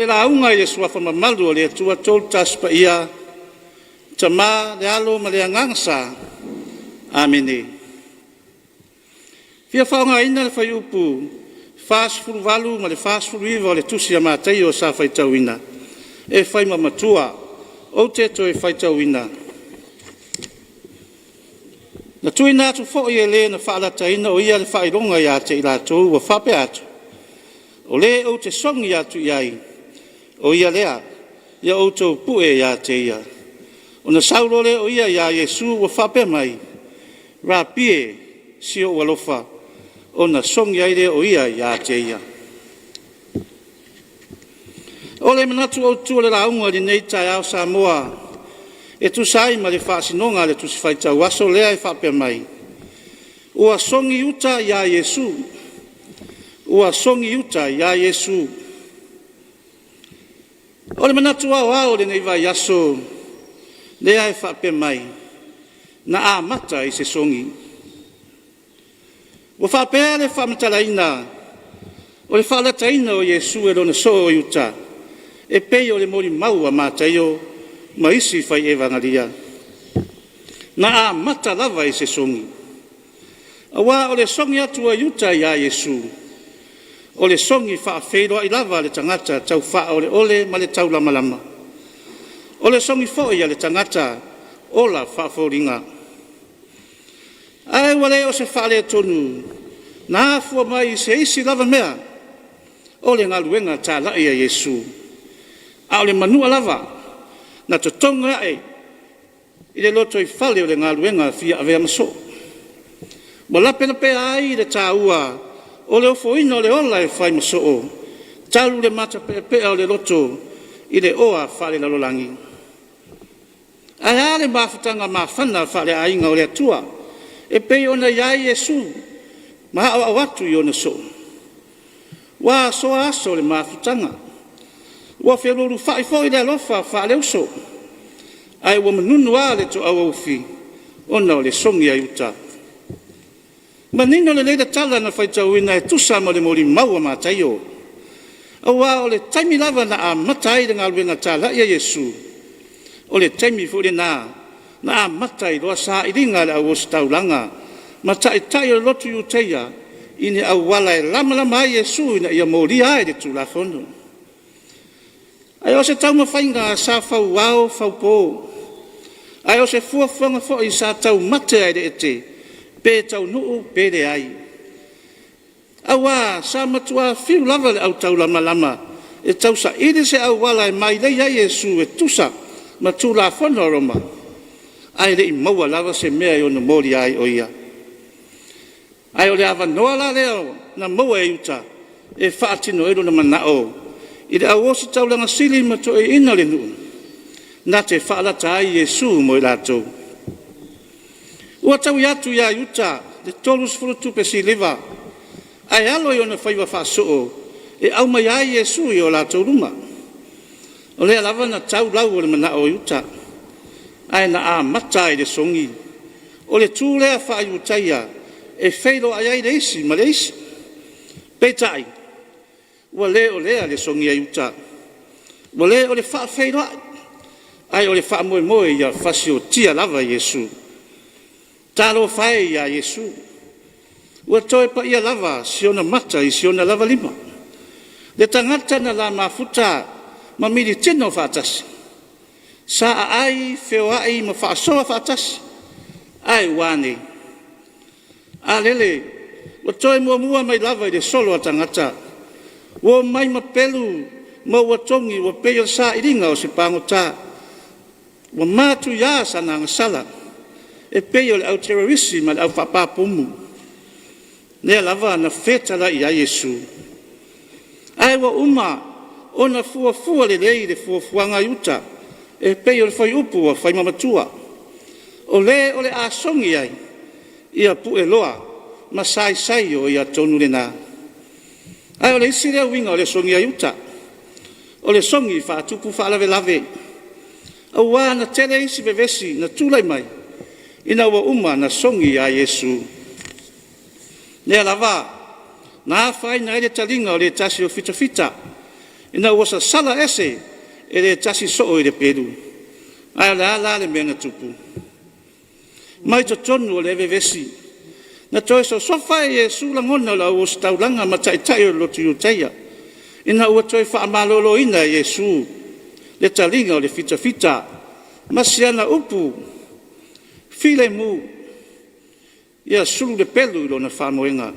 launga i sua fa mamalu le tua tol taspa ia tama le alo ma le angangsa amene fia faunga ina le fai upu fast food valu ma le fast food viva le tusi a matai o sa fai tauina e fai mamatua o te to e fai tauina na tuina tu fo ia le na fala taina o ia le fai longa ia te ila tu wa fa pe atu o le o te songi atu iai o ia lea ia o to pu e ia te ia o na saulo le o ia ia Yesu wa fa pe mai ra pie si o walofa o na songi ai le o ia ia te ia o le manatu o tu le launga di nei tai au Samoa e tu sai ma le whaasinonga le tu si whaita waso lea e whapea mai. Ua songi uta ia Yesu. Ua songi uta ia Yesu. O le manatu au au le nei vai aso lea e whapea mai. Na a mata i se songi. Ua whapea le whamatalaina. O le whalataina o Yesu e lona so o uta. E pei o le mori maua mātaio. Ma isi fai e vangaria. Na a mata lava i se songi. Awa o le songi atua yuta ia Yesu. O le songi faa whairoa i lava le tangata tau faa o le ole ma le tau lama lama. O le songi fo ia le tangata ola faa fōringa. Ai wale o se faa le tonu. Na fua mai se isi lava mea. O le ngaluenga tā lai a Yesu. A o le manua lava. Na te tonga e i le loto i whale o le ngaluenga fia avea maso. Mo la pena pe ai le tā ua o le ofoina o le ola e whai maso o. Talu le mata pe o le loto i le oa whale lalolangi. Ai ale mawhutanga mawhana whale ainga o le atua. E pe ona iai Yesu maha o awatu i ona so. Wa soa aso le mawhutanga. Wa wheluru whai fōi le alofa whale uso. Ai wa manunu a le to au fi ona o le songi ai uta. Manino le leida tala na whai tauina e tusa mo le mori maua mātaio. Awa o le taimi lava na a matai le ngaluenga tala ia Yesu. O le taimi fōi na a matai loa sa i ringa le au taulanga. Matai tai o lotu uteia ine au wala e lama lama ai Yesu ina ia mori ai le tula fono. Ai o se tau mawhainga sa whau wao, whau pō. Ai o se fuafuanga fo i sa tau mate ai de ete, pe tau nuu, pe de ai. Awa, sa matua fiu lava le au tau lama lama, e tau sa iri se au wala e mai lei ai Yesu e tusa, ma tu la whana roma. Ai le i maua lava se mea i ona mori ai o ia. Ai o le awa noa la leo, na maua e uta, e whaatino ero na manao. I le au osi taulanga sili ma to e ina le nuu. Na te whaalata ai Yesu mo i lātou. Ua tau i atu ia yuta, le tolus furutu pe si liva. Ai alo i ona whaiwa whaasoo, e au mai ai Yesu i o lātou ruma. O lea lava na tau lau o le mana o yuta. Ai na a mata i le songi. O le tū lea wha ayutaia, e whailo ai ai le isi, ma le isi. Peitai. Ua le o lea le songi ai uta. Ua le o le wha whaira. Ai o le wha moe moe ia whasi o tia lava Yesu. Talo whae ia Yesu. Ua toe pa ia lava siona mata i siona lava lima. Le tangata na la mafuta ma miri tino whaatasi. Sa ai feo ai ma whaasoa whaatasi. Ai wane. A lele. Ua toe mua mua mai lava i le solo a tangata. Wo mai mapelu ma wa tongi wa peyo sa iringa o se pangota. Wa matu ya sana ngasala. E peyo le au terroristi ma le au whapapumu. Nea lava na fetala i a Yesu. Ai wa uma o na fua le lei le fuanga yuta. E peyo le fai upu wa fai mamatua. O le asongi ai. Ia pu e loa. Ma sai o ia tonu le na. Ai o le isi lea winga o le songi a yuta. O le songi whaatupu whaalave lave. Au wā na tele isi vevesi na tūlai mai. Ina wa uma na songi a Yesu. Nea lava, na whai na ele talinga o le tasi o fita. ina wasa sala ese ele tasi so ile pedu ala le menga tupu mai to tonu le vevesi na toi so fa Yesu la ngona la o staulanga matai tai lo tu taia ina o toi fa malolo ina Yesu le talinga o le fita masiana upu file mu ia sulu de pelu lo na fa moenga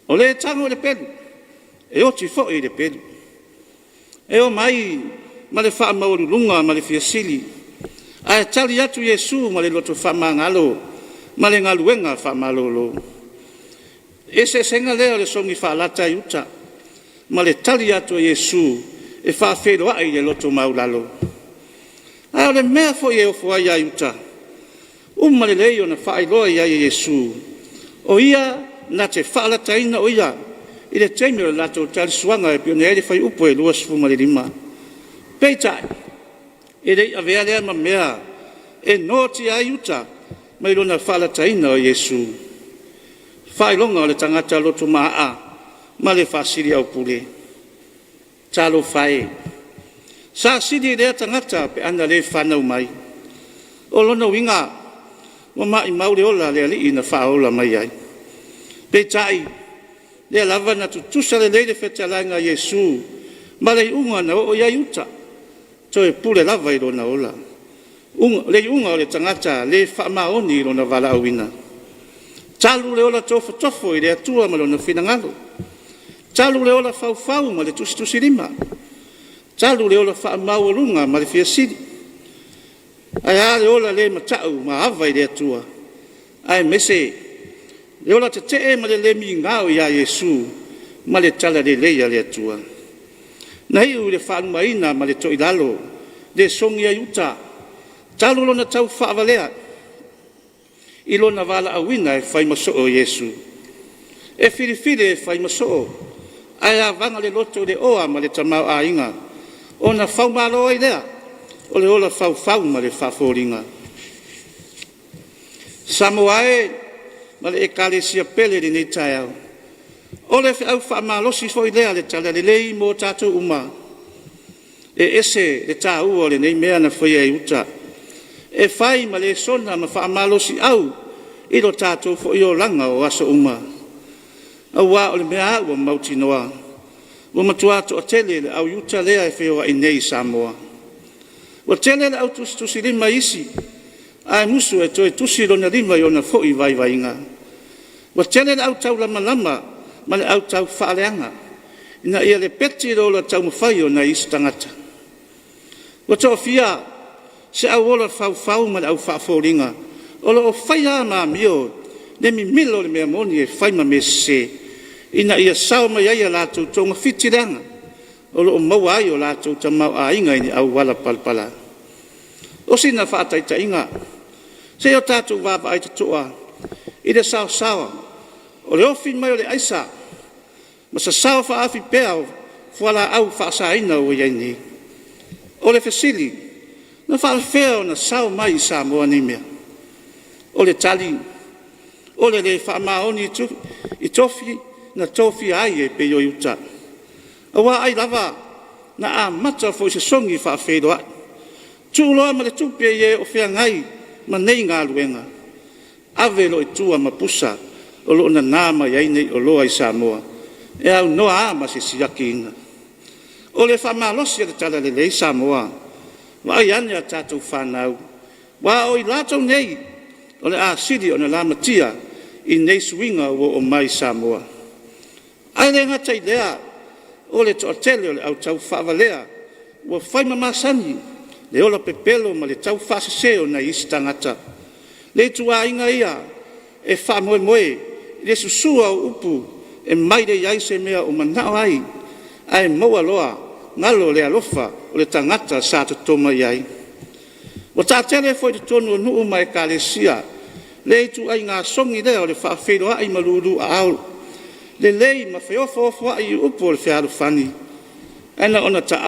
o le tango le pelu e o ti fo e le pelu e o mai ma le fa maulu lunga ma le fiasili ai tali atu Yesu ma le loto fa mangalo ma le ngaluenga fa malolo ese senga leo le songi fa lata yuta ma le tali atu Yesu e fa felo ai le loto maulalo ai le mea fo ye o fo ai yuta ma le leo na fa ilo ia Yesu o ia na te fa lata ina o ia ile temi o lato tali suanga e pionere fai upo e lua sfuma le lima peitai ele avea lea ma mea e noti ai yuta mai lona fala taina o Yesu fai longa o le tangata loto maa ma le fasiri au pule talo fai sa sidi le tangata pe ana le fanau mai o lona winga wa mai maure ola le ali ina faola mai ai pe tai le lava na tutusa le le fetalanga Yesu ma le unga na o ia yuta toe pule lava i lona ola le unga o le tangata le whamaoni lona wala awina talu le ola tofo i le atua ma lona finangalo talu le ola fau ma le tusi lima talu le ola whamau lunga ma le fiasiri ai le ola le matau ma hava i le atua ai mese le ola te ma le mi ngao ia Yesu ma le tala le leia le atua na hiu le whanumaina ma le toilalo le songi a yuta talu lona tau whaavalea i lona wala awina e whai maso o Yesu e whiriwhire e whai maso ai a vanga le loto le oa ma le tamau a inga o na whaumalo ai lea o le ola whau ma le whawhoringa Samoae ma le ekalesia pele ni nei tai au o le au whaamalosi foi lea le tala le lei mo tatou uma e ese le tā ua le nei mea na whai e uta e whai ma le sona ma whaamalosi au i lo tātou fo i o langa o aso uma au wā o le mea ua mauti noa ua matua to o tele le au uta lea e whioa i nei Samoa ua tele le au tusi lima isi ai musu e toi tusi lona lima i ona fo i vai vainga ua tele le au tau lama ma le au tau whaaleanga ina ia le peti lo la tau mawhai o na isi tangata ua toa fia se au ola fau ma le au whaafōringa o lo o whaia ma mio le mi milo le mea moni e whai ma me se ina ia sao mai aia lātou tonga whitireanga o lo o maua ai o lātou ta mau a inga ini au wala palpala o sina whaataita inga se o tātou wāpa ai tatoa i le sao o le ofi mai o le aisa ma sa sao whaafi pēa o whala au whaasaina o iaini o le fesili na whaafea o na sao mai i Samoa ni mea o le tali o le whaamaoni i tofi na tofi ai e pe o iuta a wā ai lava na a mata fo i se songi whaafedoa tūloa ma le tupe e o whea ngai ma nei ngā luenga ave lo i tua ma pusa o lo na nama i nei o loa i Samoa e au noa ama se siaki ina o le whamalosi le tala le lei Samoa wa ai ane a tātou whanau wa o i lātou nei o le a siri o na lamatia i nei suinga o mai Samoa ai le ngata i lea o le toa tele o le au tau whaavalea wa whai mamasani le ola pepelo ma le tau whaseseo na isi tangata le tua inga ia e whamoe le susua o upu e maire iai se mea o manao ai ai moa loa ngalo le alofa o le tangata sa te toma iai o ta tele foi te tonu o nuu mai kalesia le tu ai ngā songi lea o le whaafeiro ai maluru a au le lei ma whiofo ai upu o le whiaru whani ana ona ta